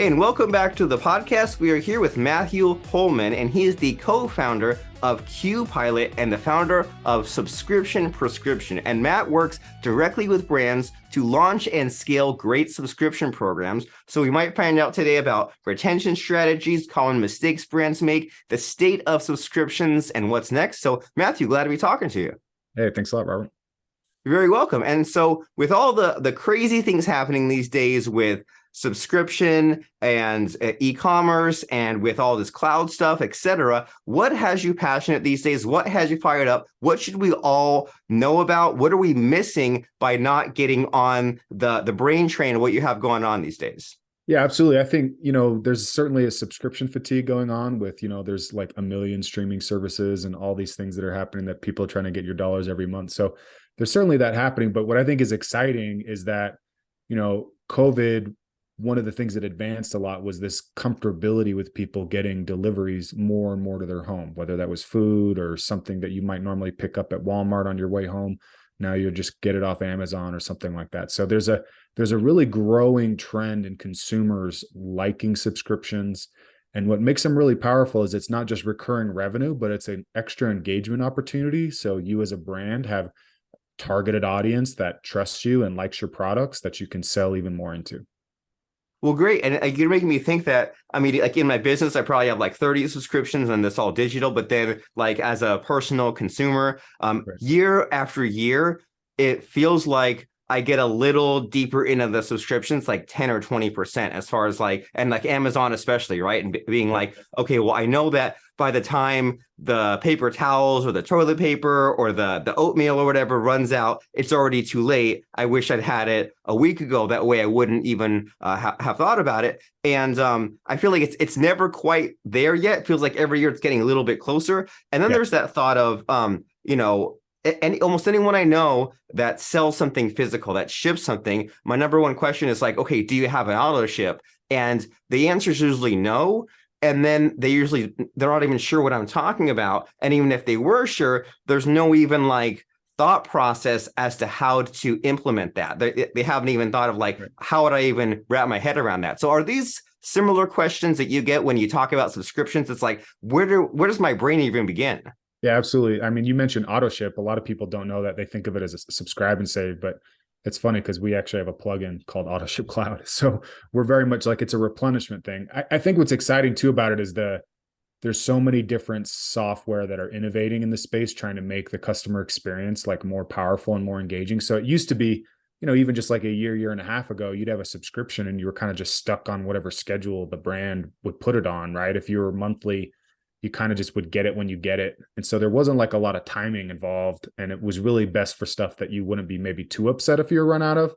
Hey, and welcome back to the podcast. We are here with Matthew Holman, and he is the co-founder of QPilot and the founder of Subscription Prescription. And Matt works directly with brands to launch and scale great subscription programs. So we might find out today about retention strategies, common mistakes brands make, the state of subscriptions, and what's next. So Matthew, glad to be talking to you. Hey, thanks a lot, Robert. You're very welcome. And so with all the crazy things happening these days with subscription and e-commerce and with all this cloud stuff, etc., what has you passionate these days? What has you fired up? What should we all know about? What are we missing by not getting on the brain train of what you have going on these days? Yeah, absolutely. I think, there's certainly a subscription fatigue going on with, there's like a million streaming services and all these things that are happening that people are trying to get your dollars every month. So there's certainly that happening. But what I think is exciting is that, COVID, one of the things that advanced a lot was this comfortability with people getting deliveries more and more to their home, whether that was food or something that you might normally pick up at Walmart on your way home. Now you'll just get it off Amazon or something like that. So there's a really growing trend in consumers liking subscriptions. And what makes them really powerful is it's not just recurring revenue, but it's an extra engagement opportunity. So you as a brand have targeted audience that trusts you and likes your products that you can sell even more into. Well, great. And you're making me think that, like in my business, I probably have like 30 subscriptions and it's all digital. But then like as a personal consumer, year after year, it feels like I get a little deeper into the subscriptions, like 10 or 20% as far as and Amazon especially, right? And being like, okay, well, I know that by the time the paper towels or the toilet paper or the oatmeal or whatever runs out, it's already too late. I wish I'd had it a week ago. That way I wouldn't even have thought about it. And I feel like it's never quite there yet. It feels like every year it's getting a little bit closer. And then there's that thought of, and almost anyone I know that sells something physical, that ships something, my number one question is like, okay, do you have an auto ship? And the answer is usually no. And then they're not even sure what I'm talking about. And even if they were sure, there's no even thought process as to how to implement that. They haven't even thought of how would I even wrap my head around that? So are these similar questions that you get when you talk about subscriptions? It's like, where does my brain even begin? Yeah, absolutely. You mentioned auto ship. A lot of people don't know that. They think of it as a subscribe and save, but it's funny because we actually have a plugin called Auto Ship Cloud. So we're very much like it's a replenishment thing. I think what's exciting too about it is there's so many different software that are innovating in the space, trying to make the customer experience more powerful and more engaging. So it used to be, even just like a year and a half ago, you'd have a subscription and you were kind of just stuck on whatever schedule the brand would put it on, right? If you were monthly, you kind of just would get it when you get it. And so there wasn't a lot of timing involved. And it was really best for stuff that you wouldn't be maybe too upset if you were run out of.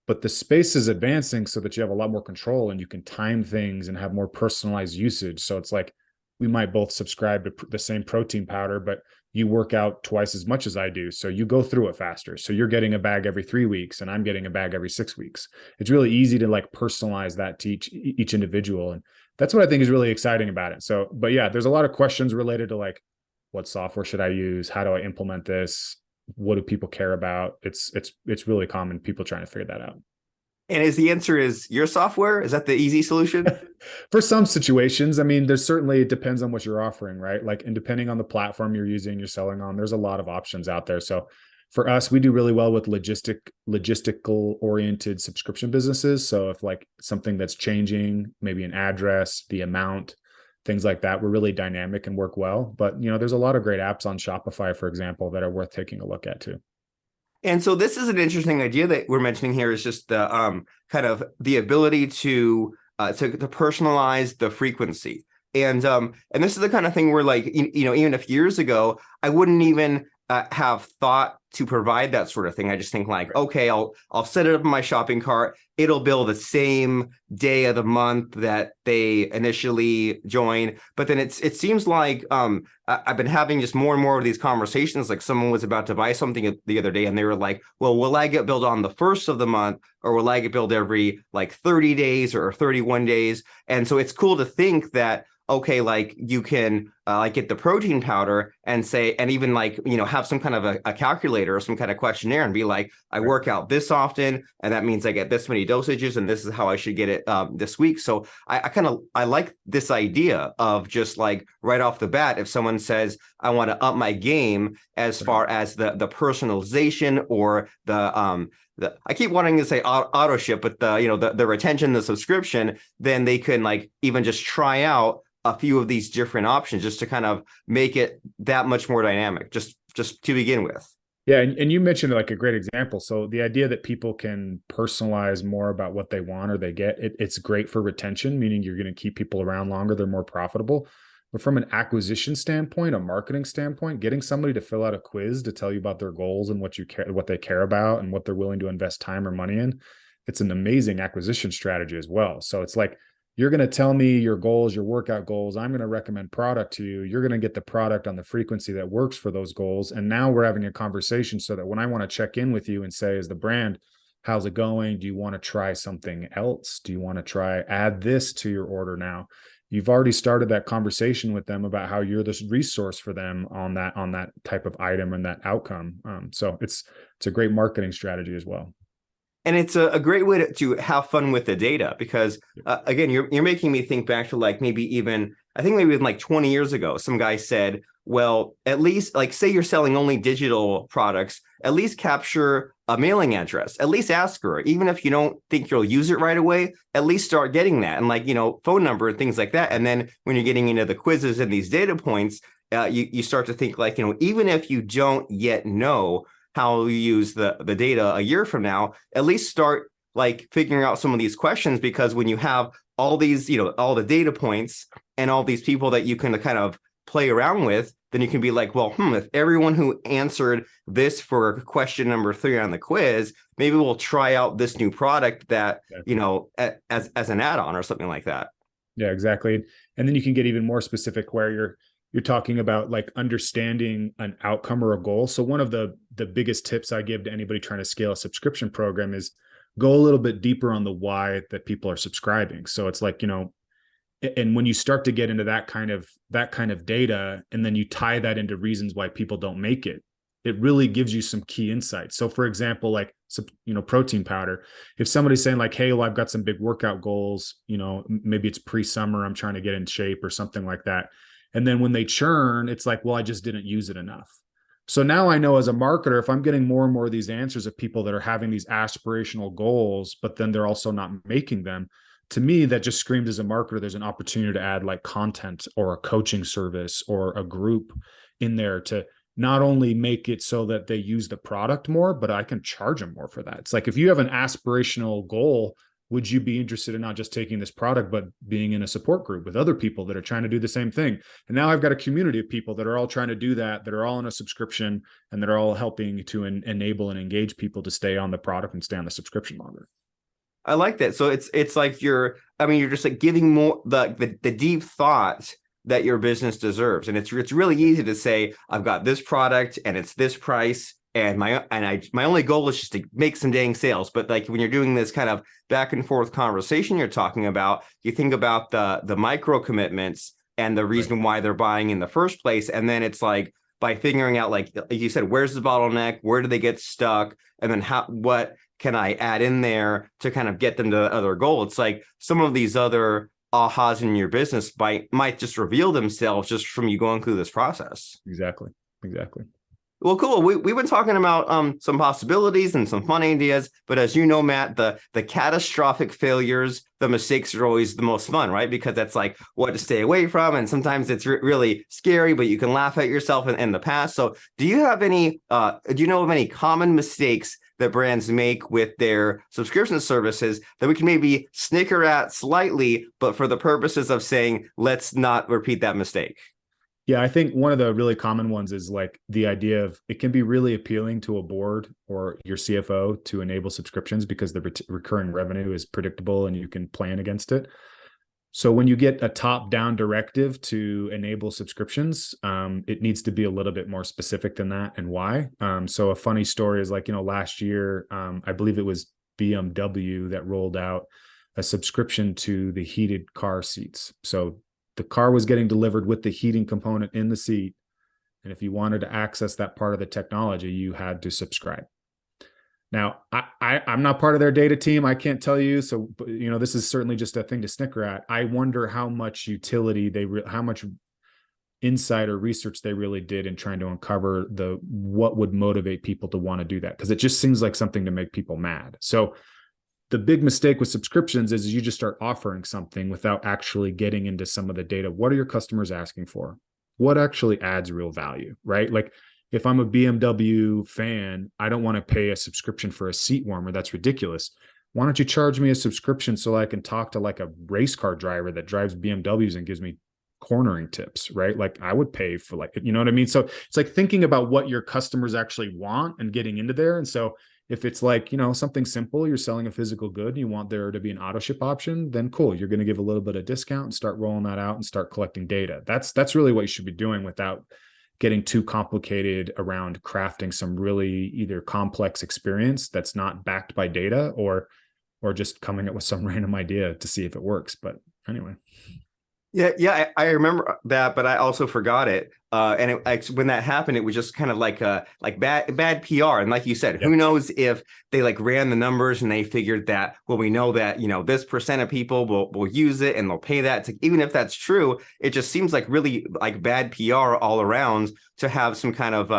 But the space is advancing so that you have a lot more control and you can time things and have more personalized usage. So it's like we might both subscribe to the same protein powder, but you work out twice as much as I do. So you go through it faster. So you're getting a bag every 3 weeks and I'm getting a bag every 6 weeks. It's really easy to personalize that to each individual. And that's what I think is really exciting about it. So, but yeah, there's a lot of questions related to what software should I use? How do I implement this? What do people care about? It's really common, people trying to figure that out. And the answer is your software? Is that the easy solution? For some situations, there's certainly, it depends on what you're offering, right? And depending on the platform you're using, you're selling on, there's a lot of options out there. So for us, we do really well with logistical oriented subscription businesses. So if something that's changing, maybe an address, the amount, things like that, we're really dynamic and work well. But there's a lot of great apps on Shopify, for example, that are worth taking a look at too. And so this is an interesting idea that we're mentioning here is just the kind of the ability to personalize the frequency. And this is the kind of thing where even if years ago, I wouldn't even have thought to provide that sort of thing. I just think okay, I'll set it up in my shopping cart. It'll bill the same day of the month that they initially join. But then it seems like I've been having just more and more of these conversations. Someone was about to buy something the other day and they were like, well, will I get billed on the first of the month or will I get billed every 30 days or 31 days? And so it's cool to think that, okay, you can like get the protein powder and say, and even like, have some kind of a calculator or some kind of questionnaire and be like, I work out this often, and that means I get this many dosages, and this is how I should get it this week. So I like this idea of just like right off the bat, if someone says, I want to up my game as far as the personalization or I keep wanting to say auto ship, but the retention, the subscription, then they can like even just try out a few of these different options just to kind of make it that much more dynamic, just to begin with. Yeah, and you mentioned like a great example. So the idea that people can personalize more about what they want or they get, it's great for retention, meaning you're going to keep people around longer, they're more profitable. But from an acquisition standpoint, a marketing standpoint, getting somebody to fill out a quiz to tell you about their goals and what they care about and what they're willing to invest time or money in, it's an amazing acquisition strategy as well. So it's like, you're going to tell me your goals, your workout goals. I'm going to recommend product to you. You're going to get the product on the frequency that works for those goals. And now we're having a conversation so that when I want to check in with you and say, as the brand, how's it going? Do you want to try something else? Do you want to add this to your order now? You've already started that conversation with them about how you're this resource for them on that type of item and that outcome. So it's a great marketing strategy as well. And it's a great way to have fun with the data because, again, you're making me think back to like maybe even like 20 years ago, some guy said, well, at least like say you're selling only digital products, at least capture a mailing address, at least ask her, even if you don't think you'll use it right away, at least start getting that and like, phone number and things like that. And then when you're getting into the quizzes and these data points, you start to think like, even if you don't yet know how you use the data a year from now, at least start like figuring out some of these questions, because when you have all these, all the data points and all these people that you can kind of play around with, then you can be like, well, if everyone who answered this for question number 3 on the quiz, maybe we'll try out this new product that, as an add-on or something like that. Yeah, exactly. And then you can get even more specific where you're talking about like understanding an outcome or a goal. So one of the biggest tips I give to anybody trying to scale a subscription program is go a little bit deeper on the why that people are subscribing. So it's like, and when you start to get into that kind of data, and then you tie that into reasons why people don't make it, it really gives you some key insights. So for example, like, protein powder, if somebody's saying like, hey, well, I've got some big workout goals, maybe it's pre-summer, I'm trying to get in shape or something like that. And then when they churn, it's like, well, I just didn't use it enough. So now I know as a marketer, if I'm getting more and more of these answers of people that are having these aspirational goals, but then they're also not making them, to me, that just screams as a marketer, there's an opportunity to add like content or a coaching service or a group in there to not only make it so that they use the product more, but I can charge them more for that. It's like, if you have an aspirational goal, would you be interested in not just taking this product, but being in a support group with other people that are trying to do the same thing? And now I've got a community of people that are all trying to do that are all in a subscription, and that are all helping to enable and engage people to stay on the product and stay on the subscription longer. I like that. So it's like you're just like giving more the deep thought that your business deserves. And it's really easy to say, I've got this product and it's this price, and my only goal is just to make some dang sales. But like when you're doing this kind of back and forth conversation you're talking about, you think about the micro commitments and the reason why they're buying in the first place. And then it's like, by figuring out, like you said, where's the bottleneck? Where do they get stuck? And then what can I add in there to kind of get them to the other goal? It's like some of these other ahas in your business might just reveal themselves just from you going through this process. Exactly. Well, cool. We've been talking about some possibilities and some fun ideas, but as you know, Matt, the catastrophic failures, the mistakes are always the most fun, right? Because that's like what to stay away from, and sometimes it's really scary, but you can laugh at yourself in the past. So, do you know of any common mistakes that brands make with their subscription services that we can maybe snicker at slightly, but for the purposes of saying, let's not repeat that mistake? Yeah, I think one of the really common ones is like the idea of, it can be really appealing to a board or your CFO to enable subscriptions because the recurring revenue is predictable and you can plan against it. So when you get a top-down directive to enable subscriptions, it needs to be a little bit more specific than that, and why. So a funny story is like, last year, I believe it was BMW that rolled out a subscription to the heated car seats. So The car was getting delivered with the heating component in the seat. And if you wanted to access that part of the technology, you had to subscribe. Now, I'm not part of their data team. I can't tell you. So, this is certainly just a thing to snicker at. I wonder how much utility how much insight or research they really did in trying to uncover what would motivate people to want to do that. Because it just seems like something to make people mad. So the big mistake with subscriptions is you just start offering something without actually getting into some of the data. What are your customers asking for? What actually adds real value, right? Like, if I'm a BMW fan, I don't want to pay a subscription for a seat warmer. That's ridiculous. Why don't you charge me a subscription so I can talk to like a race car driver that drives BMWs and gives me cornering tips, right? Like, I would pay for, like, you know what I mean? So it's like thinking about what your customers actually want and getting into there. And so if it's like, something simple, you're selling a physical good and you want there to be an auto ship option, then cool. You're going to give a little bit of discount and start rolling that out and start collecting data. That's really what you should be doing without getting too complicated around crafting some really either complex experience that's not backed by data or just coming up with some random idea to see if it works. But anyway. Yeah, I remember that, but I also forgot it. And when that happened, it was just kind of like bad PR. And like you said, Who knows if they like ran the numbers and they figured that, well, we know that, this percent of people will use it and they'll pay that. Even if that's true, it just seems like really like bad PR all around to have some kind of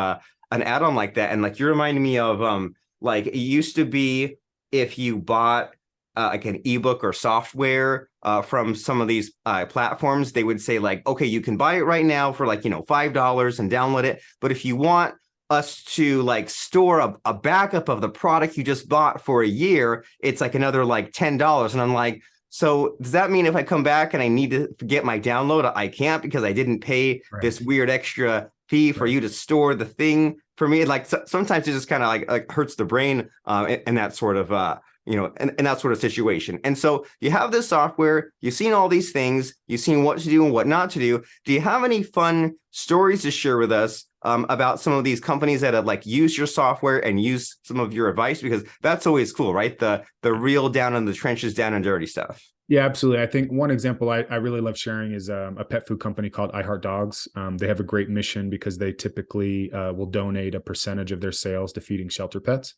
an add-on like that. And like you reminded me of like it used to be if you bought like an ebook or software from some of these platforms, they would say like, okay, you can buy it right now for like, $5 and download it. But if you want us to like store a backup of the product you just bought for a year, it's like another like $10. And I'm like, so does that mean if I come back and I need to get my download, I can't because I didn't pay this weird extra fee for you to store the thing for me? Like sometimes it just kind of like hurts the brain and that sort of in that sort of situation. And so you have this software, you've seen all these things, you've seen what to do and what not to do. Do you have any fun stories to share with us about some of these companies that have like used your software and used some of your advice? Because that's always cool, right? The real down in the trenches, down and dirty stuff. Yeah, absolutely. I think one example I really love sharing is a pet food company called I Heart Dogs. They have a great mission because they typically will donate a percentage of their sales to feeding shelter pets.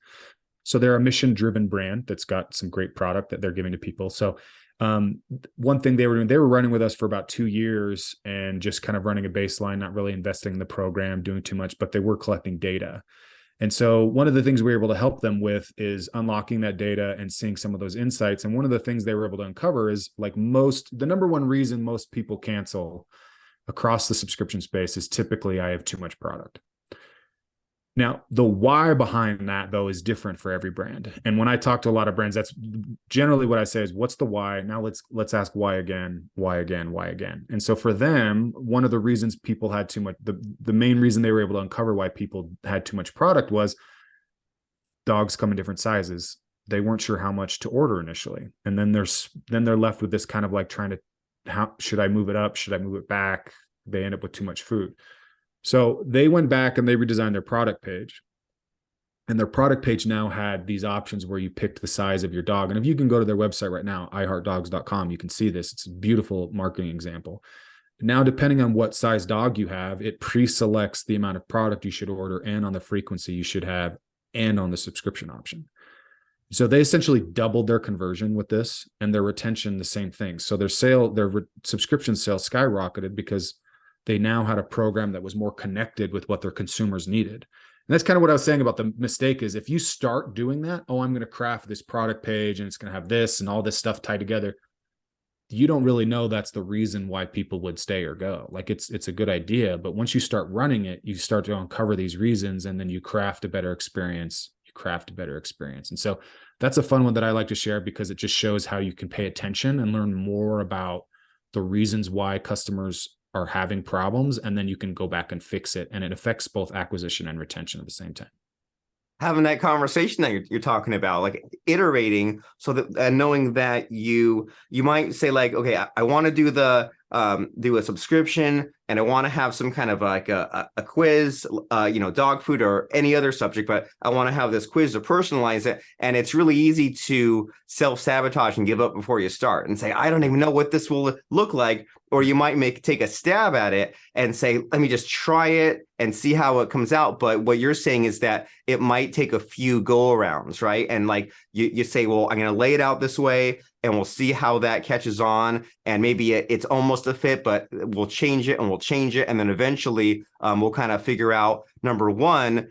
So they're a mission-driven brand that's got some great product that they're giving to people. So one thing they were doing, they were running with us for about 2 years and just kind of running a baseline, not really investing in the program, doing too much, but they were collecting data. And so one of the things we were able to help them with is unlocking that data and seeing some of those insights. And one of the things they were able to uncover is like the number one reason most people cancel across the subscription space is typically I have too much product. Now, the why behind that, though, is different for every brand. And when I talk to a lot of brands, that's generally what I say is, what's the why? Now let's ask why again, why again, why again. And so for them, one of the reasons people had too much, the main reason they were able to uncover why people had too much product was dogs come in different sizes. They weren't sure how much to order initially. And then they're left with this kind of like trying to, how should I move it up? Should I move it back? They end up with too much food. So they went back and they redesigned their product page. And their product page now had these options where you picked the size of your dog. And if you can go to their website right now, iheartdogs.com, you can see this. It's a beautiful marketing example. Now, depending on what size dog you have, it pre-selects the amount of product you should order and on the frequency you should have and on the subscription option. So they essentially doubled their conversion with this and their retention, the same thing. So their subscription sales skyrocketed because they now had a program that was more connected with what their consumers needed. And that's kind of what I was saying about the mistake is if you start doing that, I'm going to craft this product page and it's going to have this and all this stuff tied together. You don't really know that's the reason why people would stay or go. Like it's a good idea, but once you start running it, you start to uncover these reasons and then you craft a better experience. And so that's a fun one that I like to share because it just shows how you can pay attention and learn more about the reasons why customers are having problems, and then you can go back and fix it. And it affects both acquisition and retention at the same time. Having that conversation that you're talking about, like iterating, so that knowing that you might say like, okay, I want to do the do a subscription and I want to have some kind of like a quiz, dog food or any other subject, but I want to have this quiz to personalize it. And it's really easy to self-sabotage and give up before you start and say, I don't even know what this will look like. Or you might take a stab at it and say, let me just try it and see how it comes out. But what you're saying is that it might take a few go-arounds, right? And like you say, well, I'm going to lay it out this way and we'll see how that catches on. And maybe it's almost a fit, but we'll change it and we'll change it. And then eventually we'll kind of figure out, number one,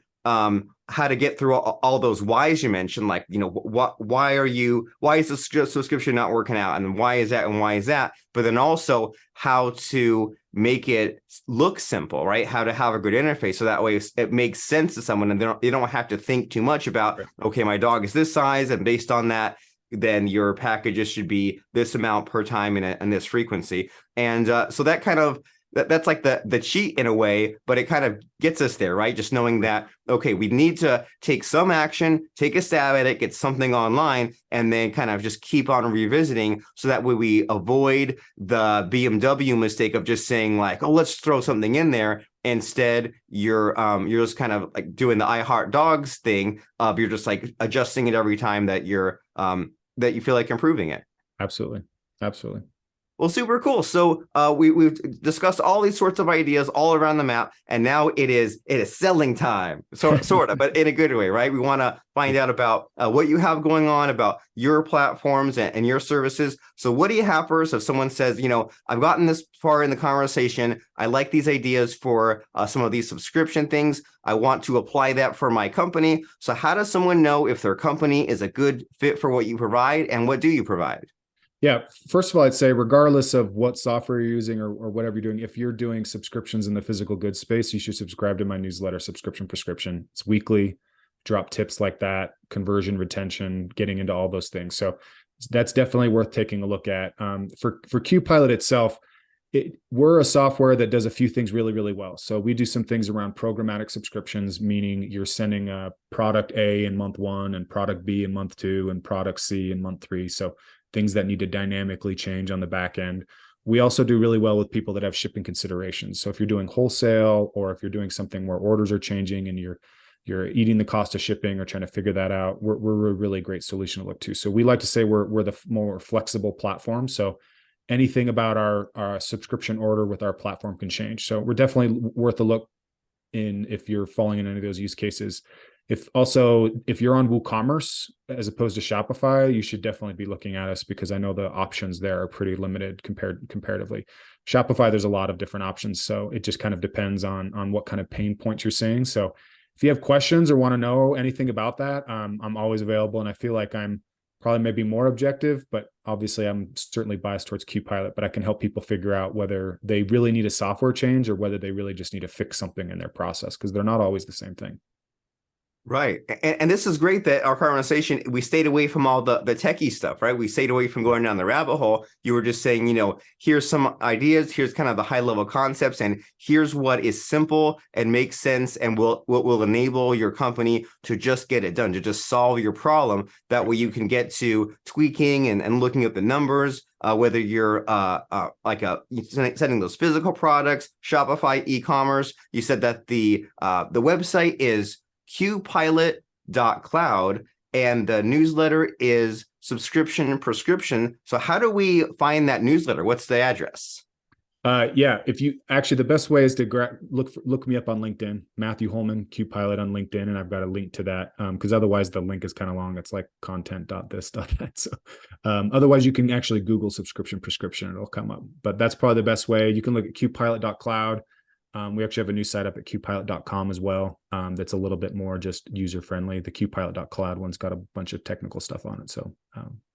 how to get through all those whys you mentioned, like, why is the subscription not working out? And why is that? And why is that? But then also how to make it look simple, right? How to have a good interface. So that way it makes sense to someone and they don't have to think too much about, okay, my dog is this size. And based on that, then your packages should be this amount per time and this frequency. And so that kind of, that's like the cheat in a way, but it kind of gets us there, right? Just knowing that, okay, we need to take some action, take a stab at it, get something online, and then kind of just keep on revisiting. So that way we avoid the BMW mistake of just saying like, oh, let's throw something in there. Instead, you're just kind of like doing the I Heart Dogs thing of you're just like adjusting it every time that you're that you feel like improving it. Absolutely. Well, super cool. So we've discussed all these sorts of ideas all around the map, and now it is selling time, sort of, but in a good way, right? We want to find out about what you have going on, about your platforms and your services. So what do you have for us if someone says, I've gotten this far in the conversation, I like these ideas for some of these subscription things, I want to apply that for my company. So how does someone know if their company is a good fit for what you provide, and what do you provide? Yeah. First of all, I'd say regardless of what software you're using or whatever you're doing, if you're doing subscriptions in the physical goods space, you should subscribe to my newsletter, Subscription Prescription. It's weekly, drop tips like that, conversion, retention, getting into all those things. So that's definitely worth taking a look at. For QPilot itself, we're a software that does a few things really, really well. So we do some things around programmatic subscriptions, meaning you're sending a product A in month 1 and product B in month 2 and product C in month 3. So things that need to dynamically change on the back end. We also do really well with people that have shipping considerations. So if you're doing wholesale, or if you're doing something where orders are changing and you're eating the cost of shipping or trying to figure that out, we're a really great solution to look to. So we like to say we're the more flexible platform. So anything about our subscription order with our platform can change. So we're definitely worth a look in if you're falling in any of those use cases. If you're on WooCommerce as opposed to Shopify, you should definitely be looking at us, because I know the options there are pretty limited comparatively. Shopify, there's a lot of different options. So it just kind of depends on what kind of pain points you're seeing. So if you have questions or want to know anything about that, I'm always available. And I feel like I'm probably maybe more objective, but obviously I'm certainly biased towards QPilot, but I can help people figure out whether they really need a software change or whether they really just need to fix something in their process, because they're not always the same thing. Right. And this is great that our conversation, we stayed away from all the techie stuff, right? We stayed away from going down the rabbit hole. You were just saying, here's some ideas, here's kind of the high level concepts, and here's what is simple and makes sense and will enable your company to just get it done, to just solve your problem. That way you can get to tweaking and looking at the numbers, whether you're sending those physical products, Shopify, e-commerce. You said that the website is QPilot.cloud and the newsletter is Subscription Prescription. So how do we find that newsletter? What's the address? If you actually, the best way is to look me up on LinkedIn, Matthew Holman, QPilot on LinkedIn, and I've got a link to that, because otherwise the link is kind of long. It's like content.this.that. So otherwise you can actually Google Subscription Prescription, it'll come up. But that's probably the best way. You can look at QPilot.cloud. We actually have a new site up at QPilot.com as well. That's a little bit more just user friendly. The QPilot.cloud one's got a bunch of technical stuff on it. So,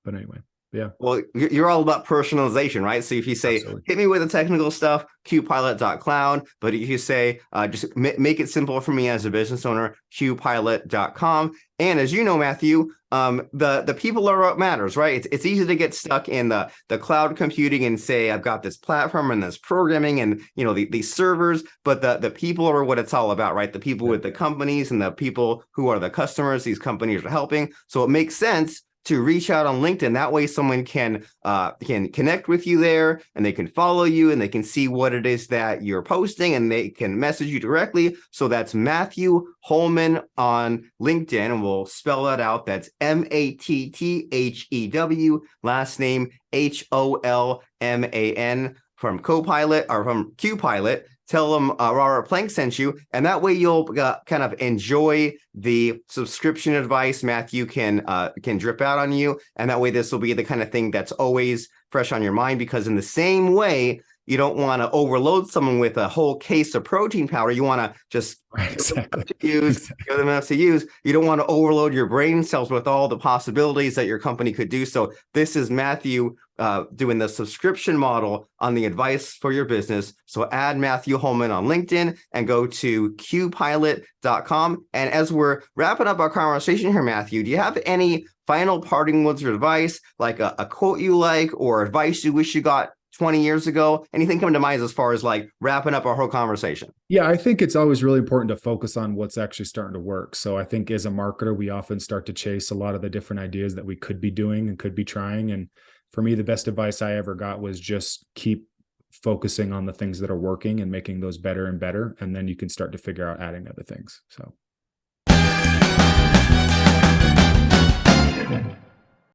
but anyway, yeah. Well, you're all about personalization, right? So if you say, Absolutely. Hit me with the technical stuff, QPilot.cloud. But if you say, just make it simple for me as a business owner, QPilot.com. And as you know, Matthew, the people are what matters, right? It's easy to get stuck in the cloud computing and say, I've got this platform and this programming and, these servers, but the people are what it's all about, right? The people with the companies and the people who are the customers these companies are helping. So it makes sense to reach out on LinkedIn. That way someone can connect with you there, and they can follow you, and they can see what it is that you're posting, and they can message you directly. So that's Matthew Holman on LinkedIn, and we'll spell that out. That's MATTHEW, last name HOLMAN, from QPilot, or from QPilot. Tell them Robert Plank sent you, and that way you'll kind of enjoy the subscription advice Matthew can drip out on you, and that way this will be the kind of thing that's always fresh on your mind, because in the same way, you don't want to overload someone with a whole case of protein powder. You want to just give them enough to use. You don't want to overload your brain cells with all the possibilities that your company could do. So this is Matthew doing the subscription model on the advice for your business. So add Matthew Holman on LinkedIn and go to QPilot.com. And as we're wrapping up our conversation here, Matthew, do you have any final parting words of advice, like a quote you like, or advice you wish you got 20 years ago? Anything come to mind as far as like wrapping up our whole conversation? Yeah, I think it's always really important to focus on what's actually starting to work. So I think as a marketer, we often start to chase a lot of the different ideas that we could be doing and could be trying. And for me, the best advice I ever got was just keep focusing on the things that are working and making those better and better. And then you can start to figure out adding other things. So